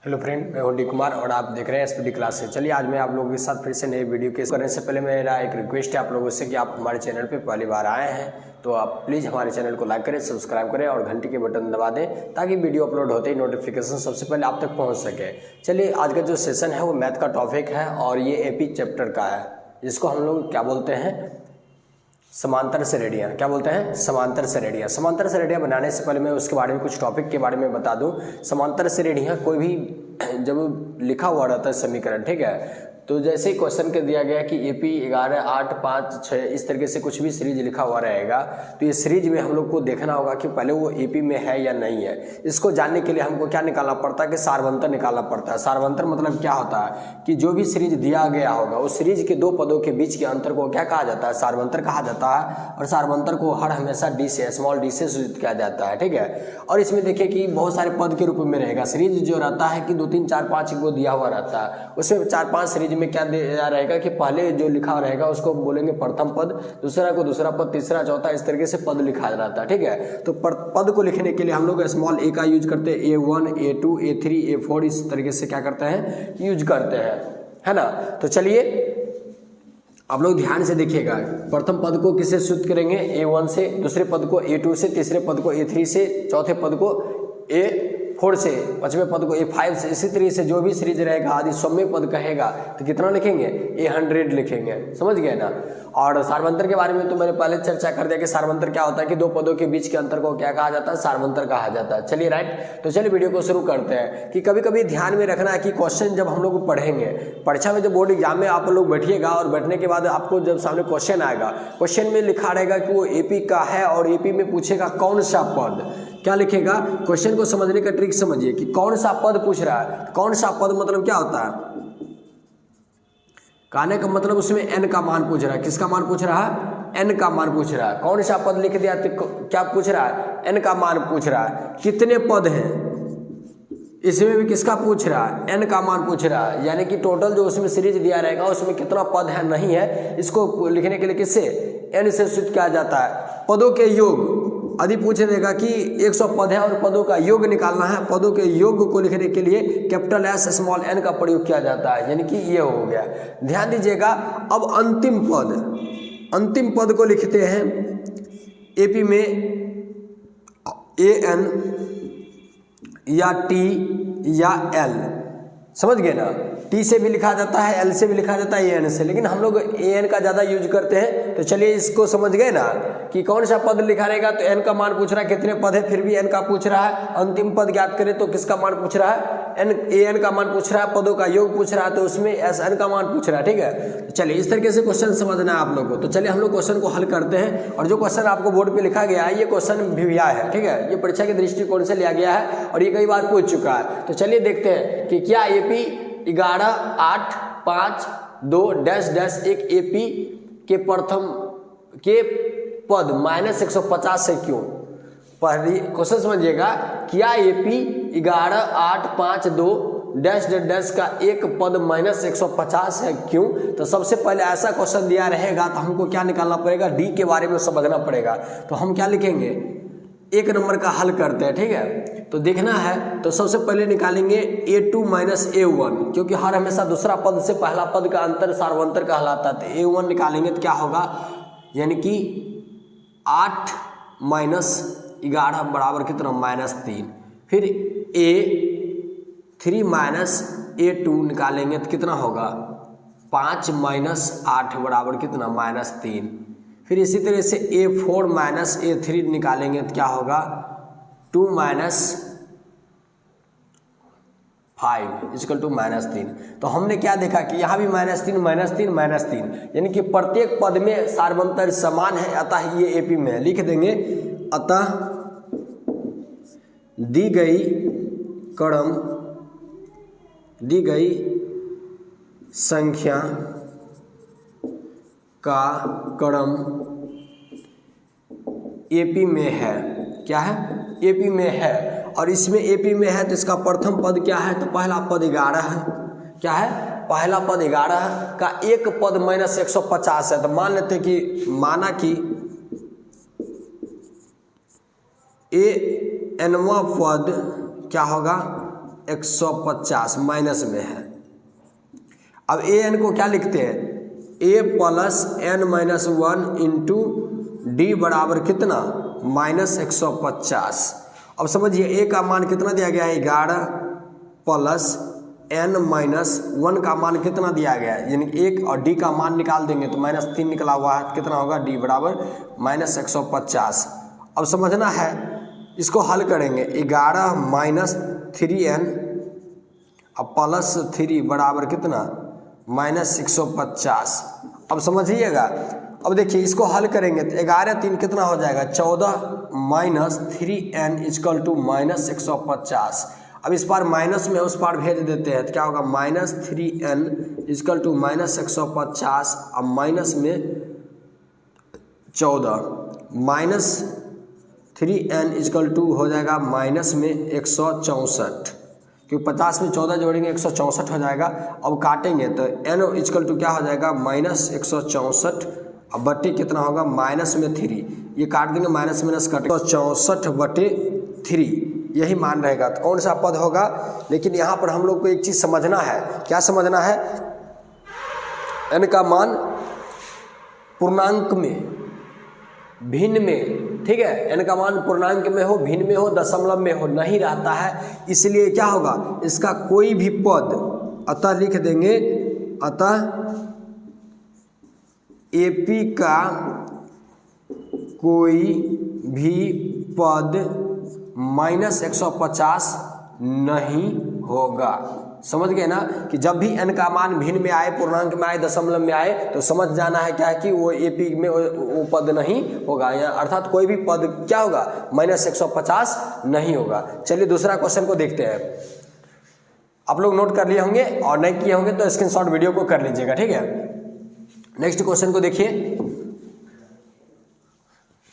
Hello friend, मैं हूं D Kumar और आप देख रहे हैं एसपीडी क्लास से। चलिए आज मैं आप लोगों के साथ फिर से नए वीडियो के करने से पहले मेरा एक रिक्वेस्ट है आप लोगों से कि आप हमारे चैनल पे पहली बार आए हैं तो आप प्लीज़ हमारे चैनल को लाइक करें, सब्सक्राइब करें और घंटी के बटन दबा दें ताकि वीडियो अपलोड होते ही नोटिफिकेशन सबसे पहले आप तक पहुँच सके। चलिए आज का जो सेशन है वो मैथ का टॉपिक है और ये एपी चैप्टर का है, जिसको हम लोग क्या बोलते हैं, समांतर श्रेणियाँ। क्या बोलते हैं? समांतर श्रेणियाँ। समांतर श्रेणियाँ बनाने से पहले मैं उसके बारे में कुछ टॉपिक के बारे में बता दूं। समांतर श्रेणियाँ कोई भी जब लिखा हुआ रहता है समीकरण, ठीक है, तो जैसे ही क्वेश्चन के दिया गया कि AP 11, 8, 5, 6 इस तरीके से कुछ भी सीरीज लिखा हुआ रहेगा तो ये सीरीज में हम लोग को देखना होगा कि पहले वो AP में है या नहीं है। इसको जानने के लिए हमको क्या निकालना पड़ता है कि सारवंतर निकालना पड़ता है। सारवंतर मतलब क्या होता है कि जो भी सीरीज दिया गया होगा उस सीरीज के दो पदों के बीच के अंतर को क्या कहा जाता है? सारवंतर कहा जाता है। और सारवंतर को हर हमेशा डी से, स्मॉल डी से सूचित किया जाता है, ठीक है। और इसमें देखिए कि बहुत सारे पद के रूप में रहेगा। सीरीज जो रहता है कि 2, 3, 4, 5 को दिया हुआ रहता है, उसमें 4, 5 सीरीज में क्या दिया रहेगा कि पहले जो लिखा रहेगा उसको बोलेंगे प्रथम पद, दूसरा को दूसरा पद, तीसरा चौथा, इस तरीके से पद लिखा रहता है, ठीक है। तो पद को लिखने के लिए हम लोग स्मॉल ए का यूज करते हैं, A1, A2, A3, A4 इस तरीके से क्या करते हैं, यूज करते हैं, है ना। तो चलिए आप लोग ध्यान से देखिएगा। प्रथम पद को किससे सूचित करेंगे? A1 से, दूसरे पद को A2 से, तीसरे पद को A3 से, चौथे पद को A4 से, पांचवें पद को A5 से। इसी तरीके से जो भी सीरीज रहेगा आदि सौम्य पद कहेगा तो कितना लिखेंगे? A100 लिखेंगे, समझ गए ना। और सारवंतर के बारे में तो मैंने पहले चर्चा कर दिया कि सारवंतर क्या होता है कि दो पदों के बीच के अंतर को क्या कहा जाता है? सारवंतर कहा जाता है। चलिए राइट, तो चलिए वीडियो को शुरू करते हैं। कि कभी कभी ध्यान में रखना है कि क्वेश्चन जब हम लोग पढ़ेंगे परीक्षा में, जब बोर्ड एग्जाम में आप लोग बैठिएगा और बैठने के बाद आपको जब सामने क्वेश्चन आएगा, क्वेश्चन में लिखा रहेगा कि वो AP का है और AP में पूछेगा कौन सा पद, क्या लिखेगा? क्वेश्चन को समझने का ट्रिक समझिए कि कौन सा पद पूछ रहा है। कौन सा पद मतलब क्या होता है? कहने का मतलब उसमें n का मान पूछ रहा है। किसका मान पूछ रहा है? n का मान पूछ रहा है। कौन सा पद लिख दिया तो क्या पूछ रहा है? n का मान पूछ रहा है। कितने पद हैं इसमें भी किसका पूछ रहा है? n का मान पूछ रहा है। यानी कि टोटल जो उसमें सीरीज दिया रहेगा उसमें कितना पद है नहीं है, इसको लिखने के लिए किससे? n से सूचित किया जाता है। पदों के योग यदि पूछ देगा कि 100 पद है और पदों का योग निकालना है, पदों के योग को लिखने के लिए कैपिटल S स्मॉल n का प्रयोग किया जाता है, यानी कि ये हो गया। ध्यान दीजिएगा। अब अंतिम पद को लिखते हैं AP में AN या T या L, समझ गए ना। T से भी लिखा जाता है, L से भी लिखा जाता है, AN से, लेकिन हम लोग AN का ज़्यादा यूज करते हैं। तो चलिए इसको समझ गए ना कि कौन सा पद लिखा रहेगा। तो n का मान पूछ रहा है, कितने पद है, फिर भी n का पूछ रहा है। अंतिम पद ज्ञात करें तो किसका मान पूछ रहा है? AN का मान पूछ रहा है। पदों का योग पूछ रहा है तो उसमें SN का मान पूछ रहा है, ठीक है। तो चलिए इस तरीके से क्वेश्चन समझना है आप लोग को। तो चलिए हम लोग क्वेश्चन को हल करते हैं। और जो क्वेश्चन आपको बोर्ड पर लिखा गया है ये क्वेश्चन भिविया है, ठीक है। ये परीक्षा के दृष्टिकोण से लिया गया है और ये कई बार पूछ चुका है। तो चलिए देखते हैं कि क्या AP 11, 8, 5, 2 डैश डैश एक AP के प्रथम के पद -150 से क्यों? पहली क्वेश्चन समझिएगा। क्या AP 11, 8, 5, 2 डैश डैश का एक पद -150 है क्यों? तो सबसे पहले ऐसा क्वेश्चन दिया रहेगा तो हमको क्या निकालना पड़ेगा? D के बारे में समझना पड़ेगा। तो हम क्या लिखेंगे? 1 नंबर का हल करते हैं, ठीक है। तो देखना है तो सबसे पहले निकालेंगे A2 - A1, क्योंकि हर हमेशा दूसरा पद से पहला पद का अंतर सारवंतर कहलाता है। तो A1 निकालेंगे तो क्या होगा? यानी कि 8 - 11 बराबर कितना? -3। फिर A3 - A2 निकालेंगे तो कितना होगा? 5 - 8 बराबर कितना? -3। फिर इसी तरह से A4 - A3 निकालेंगे तो क्या होगा? 2 - 5 इक्वल टू -3। तो हमने क्या देखा कि यहाँ भी -3 -3 यानी कि प्रत्येक पद में सारवंतर समान है, अतः ये AP में है। लिख देंगे अतः दी गई संख्या का क्रम AP में है। क्या है? AP में है। और इसमें AP में है तो इसका प्रथम पद क्या है? तो पहला पद 11 है। क्या है? पहला पद 11 का एक पद -150 है। तो मान लेते कि माना कि AN वां पद क्या होगा? 150 माइनस में है। अब ए एन को क्या लिखते हैं, A plus N minus 1 into D बराबर कितना -150। अब समझिए ए का मान कितना दिया गया है 11 प्लस एन माइनस 1 का मान कितना दिया गया है, यानी 1 और डी का मान निकाल देंगे तो -3 निकला हुआ है, कितना होगा डी बराबर -150। अब समझना है इसको हल करेंगे 11 माइनस 3n अब प्लस 3 बराबर कितना -150। अब समझिएगा, अब देखिए इसको हल करेंगे तो 11 3 कितना हो जाएगा 14 माइनस 3n इक्वल टू -150। अब इस बार माइनस में उस पार भेज देते हैं तो क्या होगा -3n इक्वल टू -150। अब माइनस में 14 -3n इक्वल टू हो जाएगा माइनस में 164, क्योंकि 50 में 14 जोड़ेंगे 164 हो जाएगा। अब काटेंगे तो n इक्वल टू क्या हो जाएगा -164 अब बटे कितना होगा माइनस में 3, ये काट देंगे माइनस माइनस कट 164/3 यही मान रहेगा। तो कौन सा पद होगा, लेकिन यहाँ पर हम लोग को एक चीज़ समझना है, क्या समझना है, n का मान पूर्णांक में भिन्न में, ठीक है, n का मान पूर्णांक में हो भिन्न में हो दशमलव में हो नहीं रहता है, इसलिए क्या होगा इसका कोई भी पद, अतः लिख देंगे अतः एपी का कोई भी पद -150 नहीं होगा। समझ गए ना कि जब भी n का मान भिन्न में आए, पूर्णांक में आए, दशमलव में आए तो समझ जाना है क्या है कि वो एपी में वो पद नहीं होगा, या अर्थात कोई भी पद क्या होगा -150 नहीं होगा। चलिए दूसरा क्वेश्चन को देखते हैं। आप लोग नोट कर लिए होंगे और नहीं किए होंगे तो स्क्रीनशॉट वीडियो को कर लीजिएगा, ठीक है। नेक्स्ट क्वेश्चन को देखिए।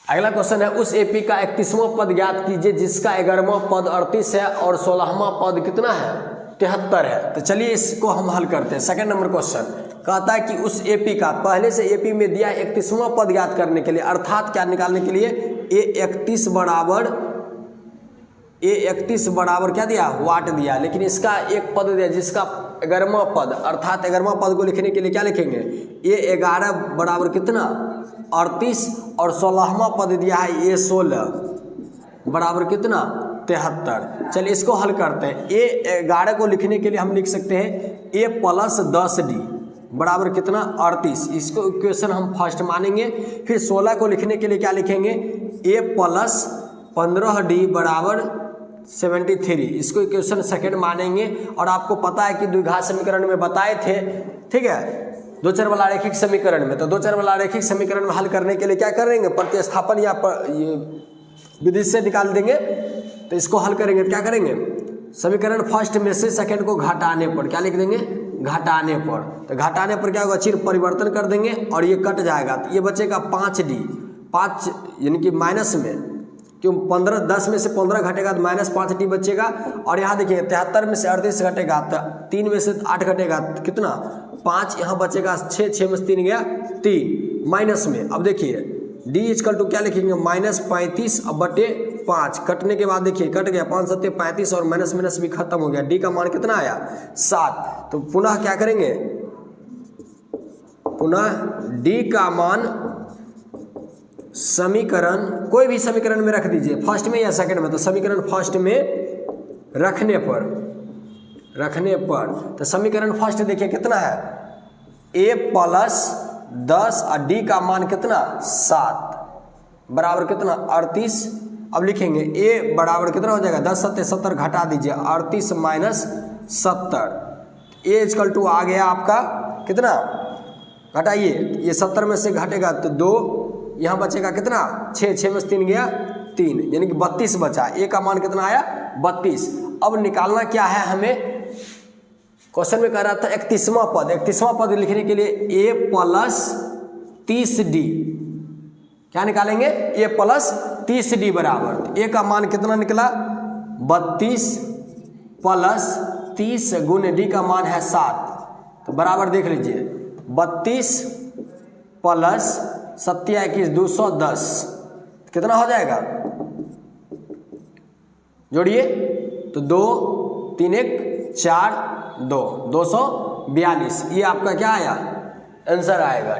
अगला क्वेश्चन है उस एपी का 31वां पद ज्ञात कीजिए जिसका 11वां पद 38 है और 16वां पद कितना है 73 है। तो चलिए इसको हम हल करते हैं। सेकंड नंबर क्वेश्चन कहता है कि उस एपी का, पहले से एपी में दिया 31वां पद ज्ञात करने के लिए, अर्थात क्या निकालने के लिए A31 बराबर क्या दिया वाट दिया, लेकिन इसका एक पद दिया जिसका 11वां पद, अर्थात 11वां पद को लिखने के लिए क्या लिखेंगे A11 बराबर कितना 38 और 16वां पद दिया है A16 बराबर कितना 73। चलिए इसको हल करते हैं। A11 को लिखने के लिए हम लिख सकते हैं A प्लस 10D बराबर कितना 38, इसको इक्वेशन हम फर्स्ट मानेंगे। फिर 16 को लिखने के लिए क्या लिखेंगे A प्लस 15D बराबर 73, इसको इक्वेशन सेकंड मानेंगे। और आपको पता है कि द्विघात समीकरण में बताए थे, ठीक है, दो चर वाला रैखिक समीकरण में, तो दो चर वाला रैखिक समीकरण में हल करने के लिए क्या करेंगे प्रतिस्थापन या ये विधि से निकाल देंगे। तो इसको हल करेंगे तो क्या करेंगे समीकरण फर्स्ट में से सेकंड को घटाने पर क्या लिख देंगे घटाने पर, तो घटाने पर क्या होगा चिन्ह परिवर्तन कर देंगे और ये कट जाएगा, तो ये बचेगा 5D 5 यानी कि माइनस में, क्यों 15 10 में से 15 घटेगा तो -5D बचेगा। और यहाँ देखिए 73 में से 38 घटेगा तो 3 में से 8 घटेगा तो कितना 5, यहाँ बचेगा 6 6 में से 3 गया 3 माइनस में। अब देखिए D इक्वल टू क्या लिखेंगे -35 अब बटे 5, कटने के बाद देखिए कट गया 5 7 35 और माइनस माइनस भी खत्म हो गया। D का मान कितना आया 7। तो पुनः क्या करेंगे, पुनः D का मान समीकरण कोई भी समीकरण में रख दीजिए, फर्स्ट में या सेकंड में, तो समीकरण फर्स्ट में रखने पर तो समीकरण फर्स्ट देखिए कितना है A प्लस 10 और D का मान कितना 7 बराबर कितना 38। अब लिखेंगे A बराबर कितना हो जाएगा 10 7 70 घटा दीजिए 38 माइनस 70, A इक्वल टू आ गया आपका कितना घटाइए, ये 70 में से घटेगा तो 2, यहाँ बचेगा कितना 6 6 में से 3 गया 3 यानी कि 32 बचा। A का मान कितना आया 32। अब निकालना क्या है हमें, क्वेश्चन में कह रहा था 31वां पद लिखने के लिए A प्लस 30D क्या निकालेंगे A प्लस 30D बराबर, A का मान कितना निकला 32 प्लस 30 गुण D का मान है 7, तो बराबर देख लीजिए 32 प्लस 7 21 210 कितना हो जाएगा जोड़िए तो 2 3 1 4 2 242, ये आपका क्या आया आंसर आएगा।